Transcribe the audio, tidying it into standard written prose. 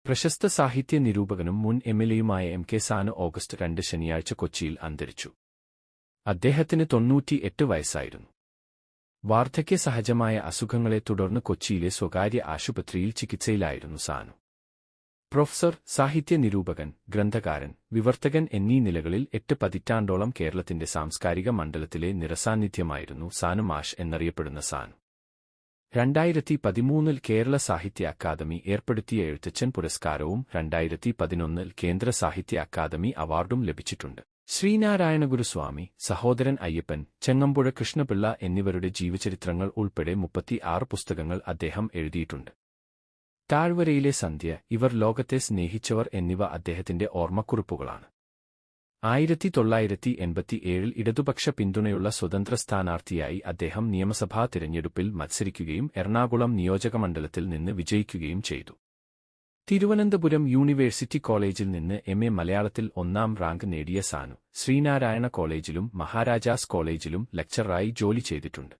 പ്രശസ്ത സാഹിത്യ നിരൂപകനും മുൻ എംഎൽഎയുമായ എം.കെ. സാനു ഓഗസ്റ്റ് 2 ശനിയാഴ്ച കൊച്ചിയിൽ അന്തരിച്ചു. അദ്ദേഹത്തിന് 98 വയസ്സായിരുന്നു. വാർദ്ധക്യ സഹജമായ അസുഖങ്ങളെ തുടർന്ന് കൊച്ചിയിലെ സ്വകാര്യ ആശുപത്രിയിൽ ചികിത്സയിലായിരുന്നു സാനു. പ്രൊഫസർ, സാഹിത്യ നിരൂപകൻ, ഗ്രന്ഥകാരൻ, വിവർത്തകൻ എന്നീ നിലകളിൽ 8 പതിറ്റാണ്ടോളം കേരളത്തിന്റെ സാംസ്കാരിക മണ്ഡലത്തിലെ നിറസാന്നിധ്യമായിരുന്നു സാനു മാഷ് എന്നറിയപ്പെടുന്ന സാനു. 2013 കേരള സാഹിത്യ അക്കാദമി ഏർപ്പെടുത്തിയ എഴുത്തച്ഛൻ പുരസ്കാരവും 2011 കേന്ദ്ര സാഹിത്യ അക്കാദമി അവാർഡും ലഭിച്ചിട്ടുണ്ട്. ശ്രീനാരായണഗുരുസ്വാമി, സഹോദരൻ അയ്യപ്പൻ, ചെങ്ങമ്പുഴ കൃഷ്ണപിള്ള എന്നിവരുടെ ജീവചരിത്രങ്ങൾ ഉൾപ്പെടെ 36 പുസ്തകങ്ങൾ അദ്ദേഹം എഴുതിയിട്ടുണ്ട്. താഴ്വരയിലെ സന്ധ്യ, ഇവർ ലോകത്തെ സ്നേഹിച്ചവർ എന്നിവ അദ്ദേഹത്തിന്റെ ഓർമ്മക്കുറിപ്പുകളാണ്. 1987 ഇടതുപക്ഷ പിന്തുണയുള്ള സ്വതന്ത്ര സ്ഥാനാർത്ഥിയായി അദ്ദേഹം നിയമസഭാ തിരഞ്ഞെടുപ്പിൽ മത്സരിക്കുകയും എറണാകുളം നിയോജകമണ്ഡലത്തിൽ നിന്ന് വിജയിക്കുകയും ചെയ്തു. തിരുവനന്തപുരം യൂണിവേഴ്സിറ്റി കോളേജിൽ നിന്ന് എം.എ. മലയാളത്തിൽ 1ാം റാങ്ക് നേടിയ സാനു, ശ്രീനാരായണ കോളേജിലും മഹാരാജാസ് കോളേജിലും ലെക്ചററായി ജോലി ചെയ്തിട്ടുണ്ട്.